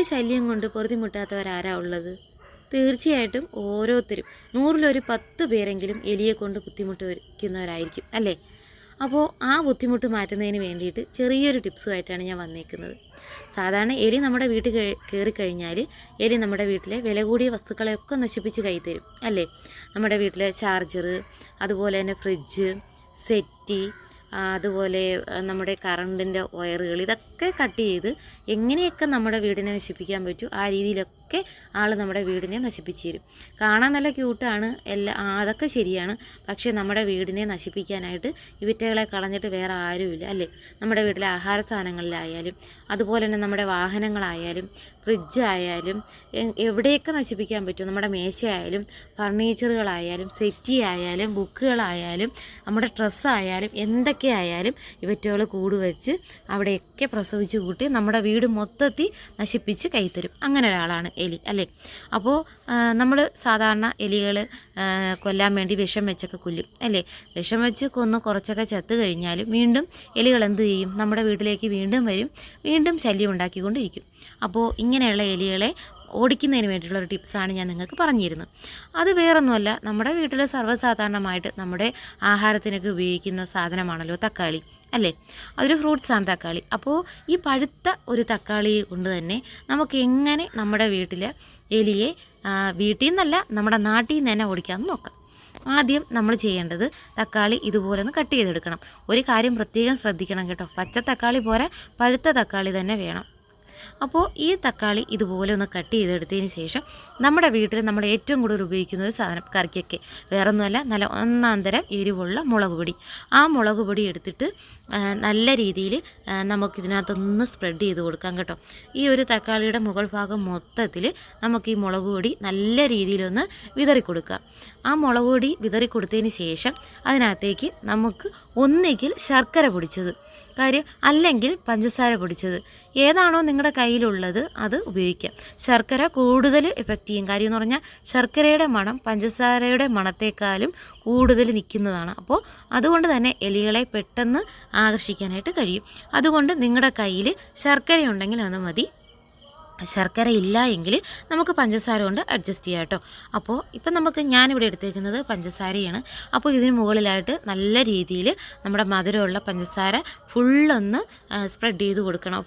എലിയുടെ ശല്യം കൊണ്ട് പൊറുതിമുട്ടാത്തവരാരാ ഉള്ളത്? തീർച്ചയായിട്ടും ഓരോരുത്തരും 100-ൽ 10 പേരെങ്കിലും എലിയെ കൊണ്ട് ബുദ്ധിമുട്ടിക്കുന്നവരായിരിക്കും അല്ലേ? അപ്പോൾ ആ ബുദ്ധിമുട്ട് മാറ്റുന്നതിന് വേണ്ടിയിട്ട് ചെറിയൊരു ടിപ്സുമായിട്ടാണ് ഞാൻ വന്നേക്കുന്നത്. സാധാരണ എലി നമ്മുടെ വീട്ടിൽ കയറിക്കഴിഞ്ഞാൽ എലി നമ്മുടെ വീട്ടിലെ വില കൂടിയ വസ്തുക്കളെയൊക്കെ നശിപ്പിച്ച് കൈ തരും അല്ലേ? നമ്മുടെ വീട്ടിലെ ചാർജർ, അതുപോലെ തന്നെ ഫ്രിഡ്ജ്, സെറ്റി, അതുപോലെ നമ്മുടെ കറണ്ടിൻ്റെ വയറുകൾ, ഇതൊക്കെ കട്ട് ചെയ്ത് എങ്ങനെയൊക്കെ നമ്മുടെ വീടിനെ നശിപ്പിക്കാൻ പറ്റും ആ രീതിയിലൊക്കെ ആൾ നമ്മുടെ വീടിനെ നശിപ്പിച്ച് തരും. കാണാൻ നല്ല ക്യൂട്ടാണ് അതൊക്കെ ശരിയാണ്. പക്ഷേ നമ്മുടെ വീടിനെ നശിപ്പിക്കാനായിട്ട് ഇവറ്റകളെ കളഞ്ഞിട്ട് വേറെ ആരുമില്ല അല്ലേ? നമ്മുടെ വീട്ടിലെ ആഹാര സാധനങ്ങളിലായാലും അതുപോലെ തന്നെ നമ്മുടെ വാഹനങ്ങളായാലും ഫ്രിഡ്ജ് ആയാലും എവിടെയൊക്കെ നശിപ്പിക്കാൻ പറ്റും. നമ്മുടെ മേശയായാലും ഫർണിച്ചറുകളായാലും സെറ്റി ആയാലും ബുക്കുകളായാലും നമ്മുടെ ഡ്രസ്സായാലും എന്തൊക്കെ ആയാലും ഇവറ്റകൾ കൂട് വെച്ച് അവിടെയൊക്കെ പ്രസവിച്ച് കൂട്ടി നമ്മുടെ വീട് മൊത്തത്തിൽ നശിപ്പിച്ച് കൈത്തരും. അങ്ങനെ ഒരാളാണ് എലി അല്ലേ? അപ്പോൾ നമ്മൾ സാധാരണ എലികൾ കൊല്ലാൻ വേണ്ടി വിഷം വെച്ചൊക്കെ കൊല്ലും അല്ലേ? വിഷം വെച്ച് കൊന്ന് കുറച്ചൊക്കെ ചത്ത് കഴിഞ്ഞാലും വീണ്ടും എലികൾ എന്ത് ചെയ്യും? നമ്മുടെ വീട്ടിലേക്ക് വീണ്ടും വരും, വീണ്ടും ശല്യം ഉണ്ടാക്കിക്കൊണ്ടിരിക്കും. അപ്പോൾ ഇങ്ങനെയുള്ള എലികളെ ഓടിക്കുന്നതിന് വേണ്ടിയിട്ടുള്ളൊരു ടിപ്സാണ് ഞാൻ നിങ്ങൾക്ക് പറഞ്ഞിരുന്നത്. അത് വേറൊന്നുമല്ല, നമ്മുടെ വീട്ടിൽ സർവ്വസാധാരണമായിട്ട് നമ്മുടെ ആഹാരത്തിനൊക്കെ ഉപയോഗിക്കുന്ന സാധനമാണല്ലോ തക്കാളി അല്ലേ? അതൊരു ഫ്രൂട്ട്സാണ് തക്കാളി. അപ്പോൾ ഈ പഴുത്ത ഒരു തക്കാളി കൊണ്ട് തന്നെ നമുക്ക് എങ്ങനെ നമ്മുടെ വീട്ടിലെ എലിയെ വീട്ടിൽ നിന്നല്ല നമ്മുടെ നാട്ടിൽ നിന്ന് തന്നെ ഓടിക്കാമെന്ന് നോക്കാം. ആദ്യം നമ്മൾ ചെയ്യേണ്ടത് തക്കാളി ഇതുപോലെ ഒന്ന് കട്ട് ചെയ്തെടുക്കണം. ഒരു കാര്യം പ്രത്യേകം ശ്രദ്ധിക്കണം കേട്ടോ, പച്ച തക്കാളി പോരാ, പഴുത്ത തക്കാളി തന്നെ വേണം. അപ്പോൾ ഈ തക്കാളി ഇതുപോലെ ഒന്ന് കട്ട് ചെയ്തെടുത്തതിന് ശേഷം നമ്മുടെ വീട്ടിൽ നമ്മൾ ഏറ്റവും കൂടുതൽ ഉപയോഗിക്കുന്ന ഒരു സാധനം കറിക്കൊക്കെ വേറൊന്നുമല്ല, നല്ല ഒന്നാന്തരം എരിവുള്ള മുളക് പൊടി. ആ മുളക് പൊടി എടുത്തിട്ട് നല്ല രീതിയിൽ നമുക്കിതിനകത്തൊന്ന് സ്പ്രെഡ് ചെയ്ത് കൊടുക്കാം കേട്ടോ. ഈ ഒരു തക്കാളിയുടെ മുകൾ ഭാഗം മൊത്തത്തിൽ നമുക്ക് ഈ മുളക് പൊടി നല്ല രീതിയിലൊന്ന് വിതറി കൊടുക്കാം. ആ മുളക് പൊടി വിതറി കൊടുത്തതിന് ശേഷം അതിനകത്തേക്ക് നമുക്ക് ഒന്നുകിൽ ശർക്കര പൊടിച്ചത് കാര്യം അല്ലെങ്കിൽ പഞ്ചസാര പൊടിച്ചത്, ഏതാണോ നിങ്ങളുടെ കയ്യിലുള്ളത് അത് ഉപയോഗിക്കാം. ശർക്കര കൂടുതൽ എഫക്റ്റ് ചെയ്യും. കാര്യം എന്ന് പറഞ്ഞാൽ ശർക്കരയുടെ മണം പഞ്ചസാരയുടെ മണത്തേക്കാളും കൂടുതൽ നിൽക്കുന്നതാണ്. അപ്പോൾ അതുകൊണ്ട് തന്നെ എലികളെ പെട്ടെന്ന് ആകർഷിക്കാനായിട്ട് കഴിയും. അതുകൊണ്ട് നിങ്ങളുടെ കയ്യിൽ ശർക്കര ഉണ്ടെങ്കിൽ അത് മതി. ശർക്കര ഇല്ല എങ്കിൽ നമുക്ക് പഞ്ചസാര കൊണ്ട് അഡ്ജസ്റ്റ് ചെയ്യാം കേട്ടോ. അപ്പോൾ ഇപ്പം ഞാനിവിടെ എടുത്തേക്കുന്നത് പഞ്ചസാരയാണ്. അപ്പോൾ ഇതിന് മുകളിലായിട്ട് നല്ല രീതിയിൽ നമ്മുടെ മധുരമുള്ള പഞ്ചസാര ഫുള്ളൊന്ന് സ്പ്രെഡ് ചെയ്ത് കൊടുക്കണം.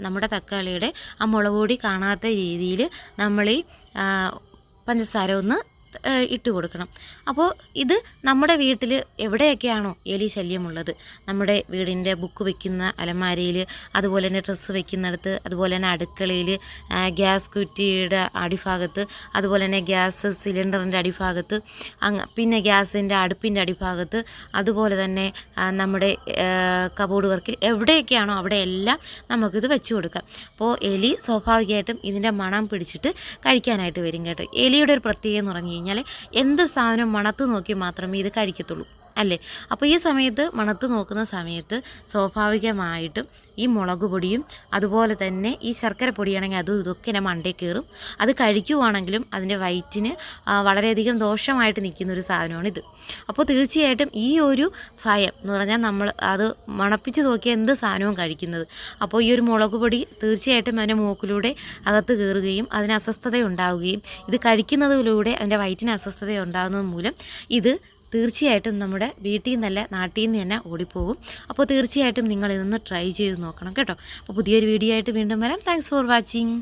നമ്മുടെ തക്കാളിയുടെ ആ മുളക് പൊടി കാണാത്ത രീതിയിൽ നമ്മൾ ഈ പഞ്ചസാര ഒന്ന് ഇട്ട് കൊടുക്കണം. അപ്പോൾ ഇത് നമ്മുടെ വീട്ടിൽ എവിടെയൊക്കെയാണോ എലി ശല്യമുള്ളത്, നമ്മുടെ വീടിൻ്റെ ബുക്ക് വയ്ക്കുന്ന അലമാരയിൽ, അതുപോലെ തന്നെ ഡ്രസ്സ് വയ്ക്കുന്നിടത്ത്, അതുപോലെ തന്നെ അടുക്കളയിൽ, ഗ്യാസ് കുറ്റിയുടെ അടിഭാഗത്ത്, അതുപോലെ തന്നെ ഗ്യാസ് സിലിണ്ടറിൻ്റെ അടിഭാഗത്ത്, പിന്നെ ഗ്യാസിൻ്റെ അടുപ്പിൻ്റെ അടിഭാഗത്ത്, അതുപോലെ തന്നെ നമ്മുടെ കബോർഡ് വർക്കിൽ എവിടെയൊക്കെയാണോ അവിടെയെല്ലാം നമുക്കിത് വെച്ച് കൊടുക്കാം. അപ്പോൾ എലി സ്വാഭാവികമായിട്ടും ഇതിൻ്റെ മണം പിടിച്ചിട്ട് കഴിക്കാനായിട്ട് വരും കേട്ടോ. എലിയുടെ ഒരു പ്രത്യേകത എന്ന് പറഞ്ഞു കഴിഞ്ഞാൽ എന്ത് സാധനം മണത്ത് നോക്കി മാത്രമേ ഇത് കഴിക്കത്തുള്ളൂ അല്ലേ? അപ്പോൾ ഈ സമയത്ത് മണത്ത് നോക്കുന്ന സമയത്ത് സ്വാഭാവികമായിട്ടും ഈ മുളക് പൊടിയും അതുപോലെ തന്നെ ഈ ശർക്കര പൊടിയാണെങ്കിൽ അതും ഇതൊക്കെ എൻ്റെ മണ്ടയിൽ കയറും. അത് കഴിക്കുവാണെങ്കിലും അതിൻ്റെ വയറ്റിന് വളരെയധികം ദോഷമായിട്ട് നിൽക്കുന്നൊരു സാധനമാണിത്. അപ്പോൾ തീർച്ചയായിട്ടും ഈ ഒരു ഭയം എന്ന് പറഞ്ഞാൽ നമ്മൾ അത് മണപ്പിച്ച് നോക്കിയാൽ എന്ത് സാധനവും കഴിക്കുന്നത്. അപ്പോൾ ഈ ഒരു മുളക് പൊടി തീർച്ചയായിട്ടും അതിൻ്റെ മൂക്കിലൂടെ അകത്ത് കയറുകയും അതിന് അസ്വസ്ഥത ഉണ്ടാവുകയും ഇത് കഴിക്കുന്നതിലൂടെ അതിൻ്റെ വയറ്റിന് അസ്വസ്ഥത ഉണ്ടാകുന്നത് മൂലം ഇത് തീർച്ചയായിട്ടും നമ്മുടെ വീട്ടിൽ നിന്നല്ല നാട്ടിൽ നിന്ന് തന്നെ ഓടിപ്പോകും. അപ്പോൾ തീർച്ചയായിട്ടും നിങ്ങൾ ഇതൊന്ന് ട്രൈ ചെയ്ത് നോക്കണം കേട്ടോ. അപ്പോൾ പുതിയൊരു വീഡിയോ ആയിട്ട് വീണ്ടും വരാം. Thanks for watching.